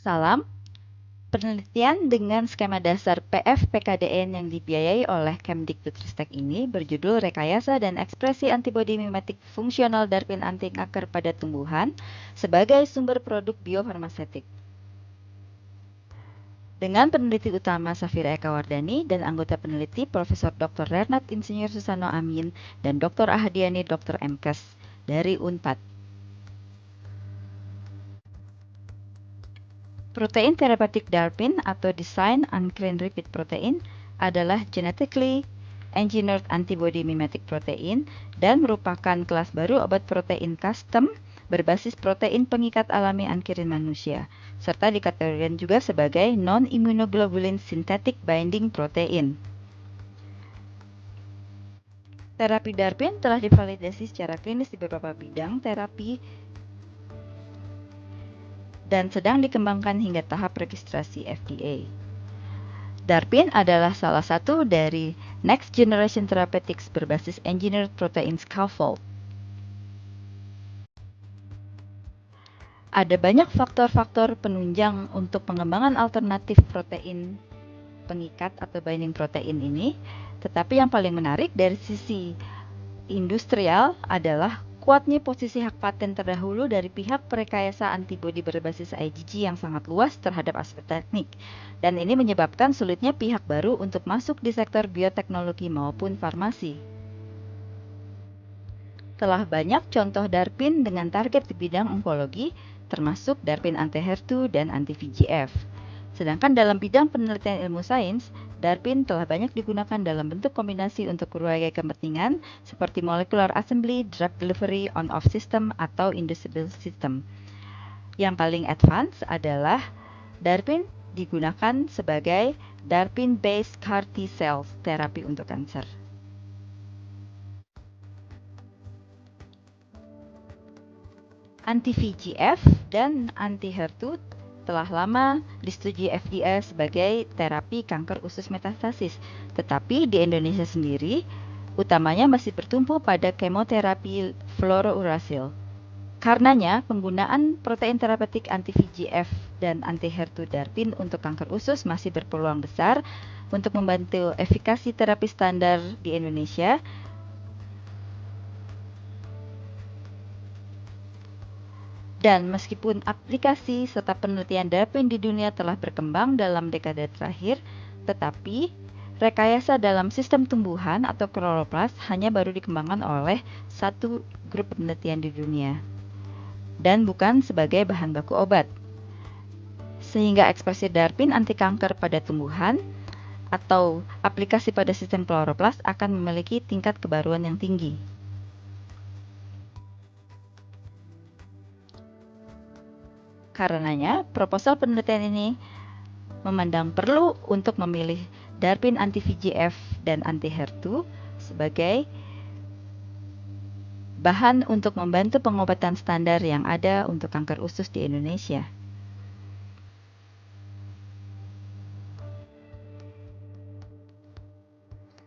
Salam, penelitian dengan skema dasar PF-PKDN yang dibiayai oleh Kemdikbudristek ini berjudul Rekayasa dan Ekspresi Antibodi Mimetik Fungsional Darpin Anti-Kanker pada Tumbuhan sebagai Sumber Produk Biofarmasetik. Dengan peneliti utama Safira Eka Wardani dan anggota peneliti Profesor Dr. Renat Insinyur Susano Amin dan Dr. Ahdiani Dr. Mkes dari Unpad. Protein therapeutic DARPin atau Design Unclean Repeat Protein adalah genetically engineered antibody mimetic protein dan merupakan kelas baru obat protein custom berbasis protein pengikat alami ankirin manusia, serta dikategorikan juga sebagai non-immunoglobulin synthetic binding protein. Terapi DARPin telah divalidasi secara klinis di beberapa bidang terapi dan sedang dikembangkan hingga tahap registrasi FDA. DARPin adalah salah satu dari Next Generation Therapeutics berbasis Engineered Protein Scaffold. Ada banyak faktor-faktor penunjang untuk pengembangan alternatif protein pengikat atau binding protein ini, tetapi yang paling menarik dari sisi industrial adalah kuatnya posisi hak paten terdahulu dari pihak perekayasa antibodi berbasis IgG yang sangat luas terhadap aspek teknik, dan ini menyebabkan sulitnya pihak baru untuk masuk di sektor bioteknologi maupun farmasi. Telah banyak contoh DARPin dengan target di bidang onkologi, termasuk DARPin anti-HER2 dan anti-VEGF. Sedangkan dalam bidang penelitian ilmu sains, DARPin telah banyak digunakan dalam bentuk kombinasi untuk berbagai kepentingan seperti molecular assembly, drug delivery, on-off system, atau inducible system. Yang paling advance adalah DARPin digunakan sebagai DARPin-based CAR T-cells terapi untuk kanker. Anti-VEGF dan anti-HER2 telah lama disetujui FDA sebagai terapi kanker usus metastasis, tetapi di Indonesia sendiri, utamanya masih bertumpu pada kemoterapi fluorouracil. Karenanya, penggunaan protein terapeutik anti-VEGF dan anti-HER2 DARPin untuk kanker usus masih berpeluang besar untuk membantu efikasi terapi standar di Indonesia. Dan meskipun aplikasi serta penelitian DARPin di dunia telah berkembang dalam dekade terakhir, tetapi rekayasa dalam sistem tumbuhan atau chloroplast hanya baru dikembangkan oleh satu grup penelitian di dunia dan bukan sebagai bahan baku obat. Sehingga ekspresi DARPin anti kanker pada tumbuhan atau aplikasi pada sistem chloroplast akan memiliki tingkat kebaruan yang tinggi. Karenanya, proposal penelitian ini memandang perlu untuk memilih DARPin anti-VEGF dan anti-HER2 sebagai bahan untuk membantu pengobatan standar yang ada untuk kanker usus di Indonesia.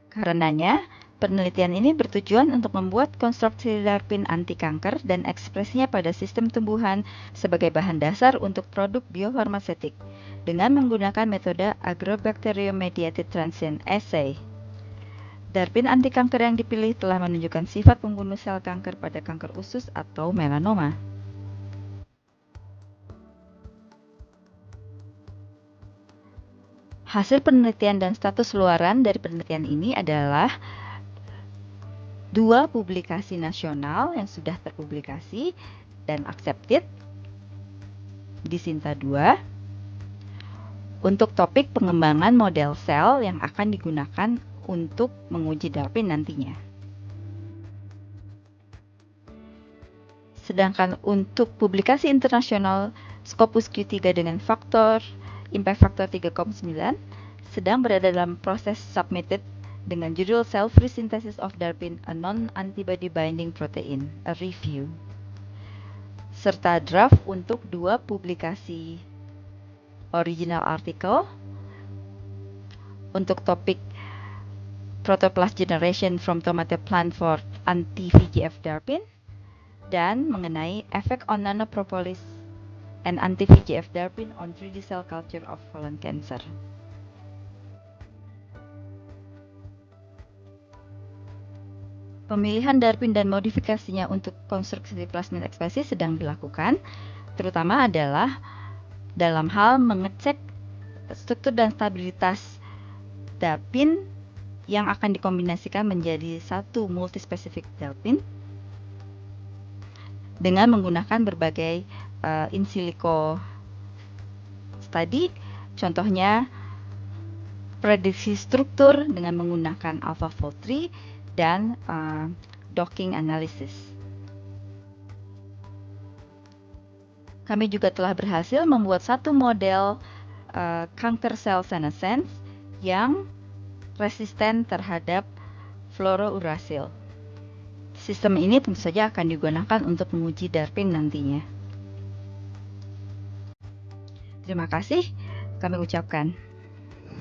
Karenanya, penelitian ini bertujuan untuk membuat konstruksi DARPin anti kanker dan ekspresinya pada sistem tumbuhan sebagai bahan dasar untuk produk biofarmasetik dengan menggunakan metode Agrobacterium Mediated Transient Assay. DARPin anti kanker yang dipilih telah menunjukkan sifat pembunuh sel kanker pada kanker usus atau melanoma. Hasil penelitian dan status luaran dari penelitian ini adalah 2 publikasi nasional yang sudah terpublikasi dan accepted di Sinta 2 untuk topik pengembangan model sel yang akan digunakan untuk menguji DARPin nantinya. Sedangkan untuk publikasi internasional Scopus Q3 dengan impact factor 3,9 sedang berada dalam proses submitted dengan judul Cell-Free Synthesis of DARPin, a Non-Antibody Binding Protein, a Review, serta draft untuk 2 publikasi original article untuk topik Protoplast Generation from Tomato Plant for Anti-VEGF DARPin dan mengenai Effect on Nanopropolis and anti-VEGF DARPin on 3D cell culture of colon cancer. Pemilihan DARPin dan modifikasinya untuk konstruksi plasmid ekspresi sedang dilakukan, terutama adalah dalam hal mengecek struktur dan stabilitas DARPin yang akan dikombinasikan menjadi satu multispecific DARPin dengan menggunakan berbagai in silico study, contohnya prediksi struktur dengan menggunakan AlphaFold 3 dan docking analysis. Kami juga telah berhasil membuat satu model kanker sel senescence yang resisten terhadap fluorouracil. Sistem ini tentu saja akan digunakan untuk menguji DARPin nantinya. Terima kasih kami ucapkan.